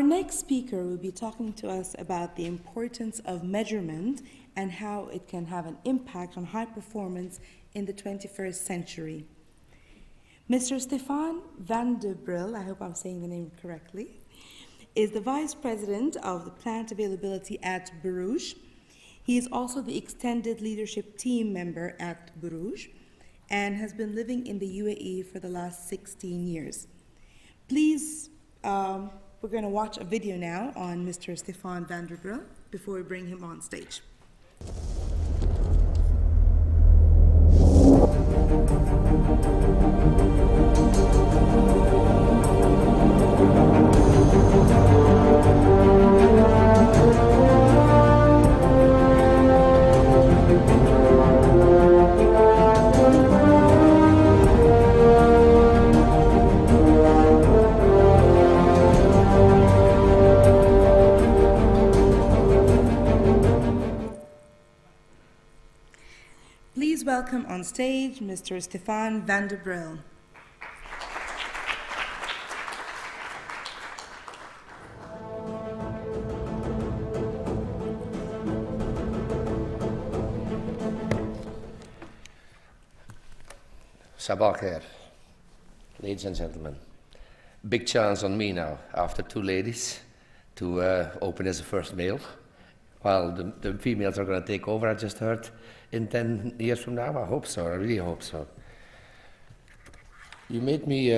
next speaker will be talking to us about the importance of measurement and how it can have an impact on high performance in the 21st century. Mr. Stefaan Vandebrill, I hope I'm saying the name correctly, is the Vice President of the Plant Availability at Borouge. He is also the extended leadership team member at Borouge and has been living in the UAE for the last 16 years. Please, we're going to watch a video now on Mr. Stefaan Vandebrill before we bring him on stage. Please welcome on stage Mr. Stefaan Vandebrill. Sabah khair, ladies and gentlemen. Big chance on me now, after two ladies, to open as the first male, while the females are going to take over, I just heard, in 10 years from now. I hope so, I really hope so. You made me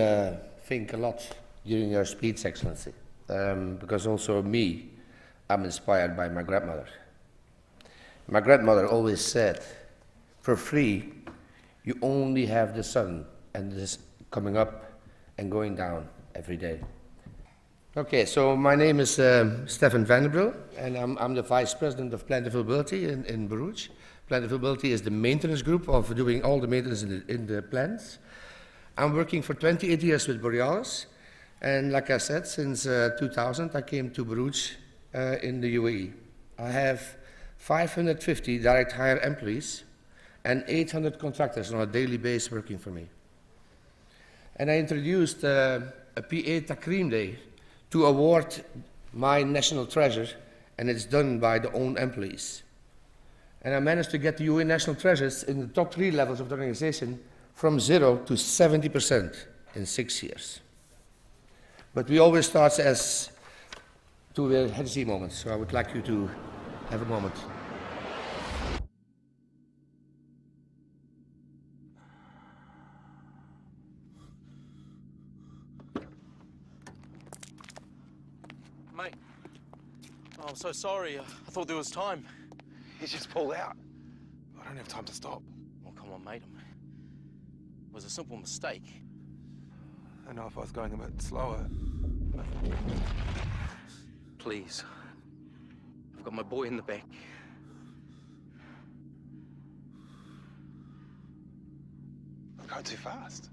think a lot during your speech, Excellency, because also me, I'm inspired by my grandmother. My grandmother always said, for free, you only have the sun and this coming up and going down every day. Okay, so my name is Stefaan Vandebrill, and I'm the Vice President of Plant Availability in Borouge. Plant Availability is the maintenance group of doing all the maintenance in the plants. I'm working for 28 years with Borealis, and like I said, since 2000 I came to Borouge in the UAE. I have 550 direct hire employees and 800 contractors on a daily basis working for me. And I introduced a PA Takrim Day to award my national treasure, and it's done by the own employees. And I managed to get the UAE national treasures in the top 3 levels of the organization from 0 to 70% in 6 years. But we always start as to a head moment, so I would like you to have a moment. Mate, oh, I'm so sorry. I thought there was time. He just pulled out. I don't have time to stop. Oh, come on, mate. It was a simple mistake. I know if I was going a bit slower. But... Please. I've got my boy in the back. I'm going too fast.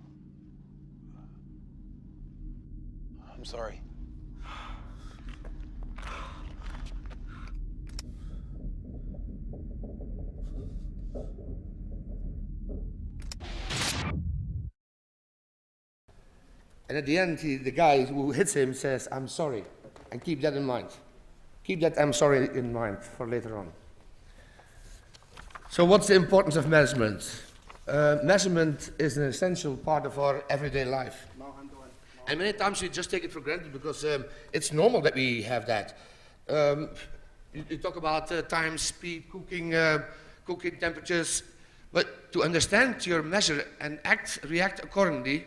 I'm sorry. And at the end, the guy who hits him says, I'm sorry, and keep that in mind. Keep that I'm sorry in mind for later on. So what's the importance of measurement? Measurement is an essential part of our everyday life. And many times we just take it for granted because it's normal that we have that. You talk about time, speed, cooking, cooking temperatures, but to understand your measure and react accordingly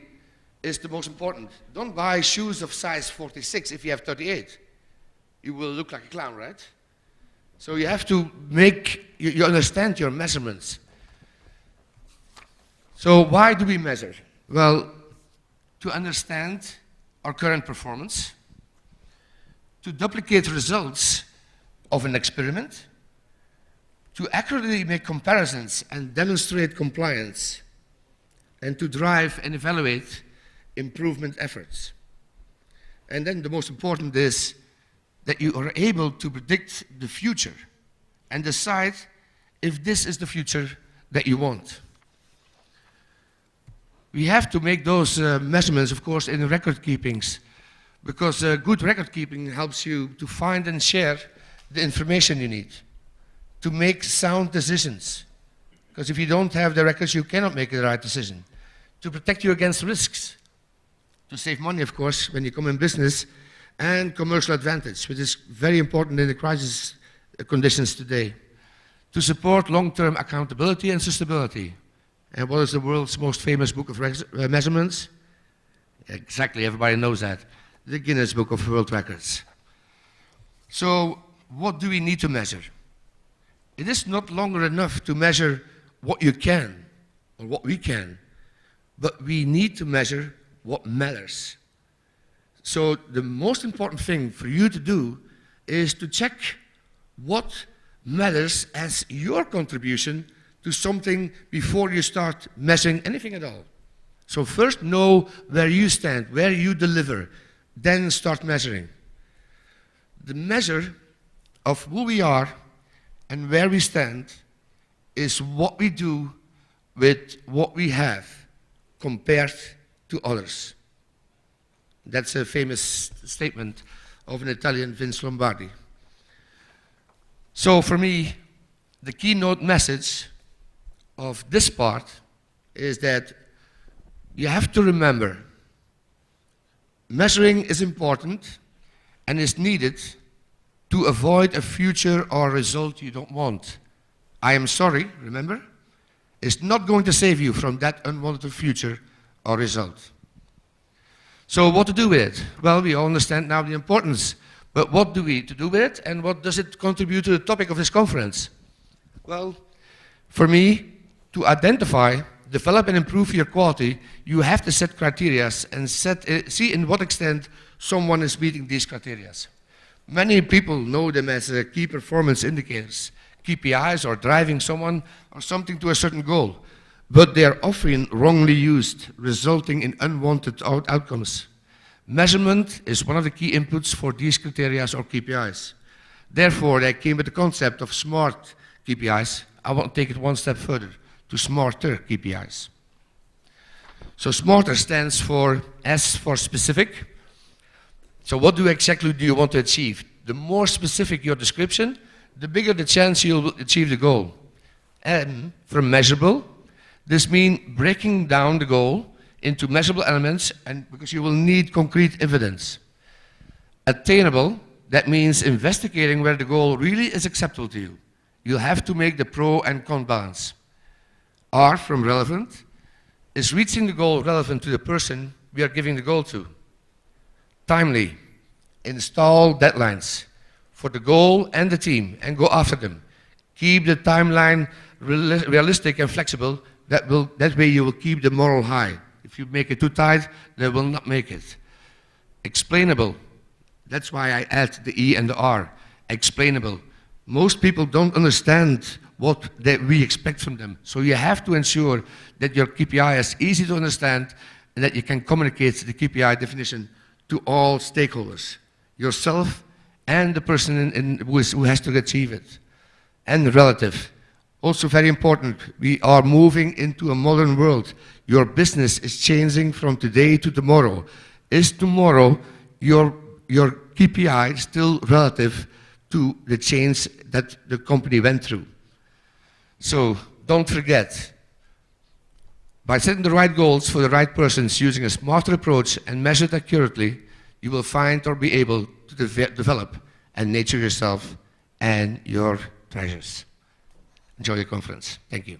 is the most important. Don't buy shoes of size 46 if you have 38. You will look like a clown, right? So you have to you understand your measurements. So why do we measure? Well, to understand our current performance, to duplicate results of an experiment, to accurately make comparisons and demonstrate compliance, and to drive and evaluate improvement efforts. And then the most important is that you are able to predict the future and decide if this is the future that you want. We have to make those measurements, of course, in record keepings, because good record keeping helps you to find and share the information you need to make sound decisions. Because if you don't have the records, you cannot make the right decision. To protect you against risks, to save money, of course, when you come in business, and commercial advantage, which is very important in the crisis conditions today. To support long-term accountability and sustainability. And what is the world's most famous book of measurements? Exactly, everybody knows that. The Guinness Book of World Records. So, what do we need to measure? It is not longer enough to measure what you can, or what we can, but we need to measure what matters. So, the most important thing for you to do is to check what matters as your contribution to something before you start measuring anything at all. So first know where you stand, where you deliver, then start measuring. The measure of who we are and where we stand is what we do with what we have compared to others. That's a famous statement of an Italian, Vince Lombardi. So for me, the keynote message of this part is that you have to remember measuring is important and is needed to avoid a future or result you don't want. I am sorry, remember? It's not going to save you from that unwanted future or result. So what to do with it? Well, we all understand now the importance. But what do we to do with it, and what does it contribute to the topic of this conference? Well, for me, to identify, develop and improve your quality, you have to set criteria and see in what extent someone is meeting these criteria. Many people know them as key performance indicators, KPIs, or driving someone or something to a certain goal. But they are often wrongly used, resulting in unwanted outcomes. Measurement is one of the key inputs for these criteria or KPIs. Therefore, they came with the concept of SMART KPIs. I want to take it one step further to smarter KPIs. So SMARTER stands for S for specific. So what exactly do you want to achieve? The more specific your description, the bigger the chance you'll achieve the goal. M for measurable. This means breaking down the goal into measurable elements, and because you will need concrete evidence. Attainable, that means investigating where the goal really is acceptable to you. You'll have to make the pro and con balance. R from relevant is reaching the goal relevant to the person we are giving the goal to. Timely, install deadlines for the goal and the team and go after them. Keep the timeline realistic and flexible. That way you will keep the moral high. If you make it too tight, they will not make it. Explainable. That's why I add the E and the R. Explainable. Most people don't understand what we expect from them. So you have to ensure that your KPI is easy to understand and that you can communicate the KPI definition to all stakeholders, yourself and the person who has to achieve it. And relative. Also very important, we are moving into a modern world. Your business is changing from today to tomorrow. Is tomorrow your KPI still relative to the change that the company went through? So don't forget, by setting the right goals for the right persons using a smarter approach and measured accurately, you will find or be able to develop and nurture yourself and your treasures. Enjoy the conference. Thank you.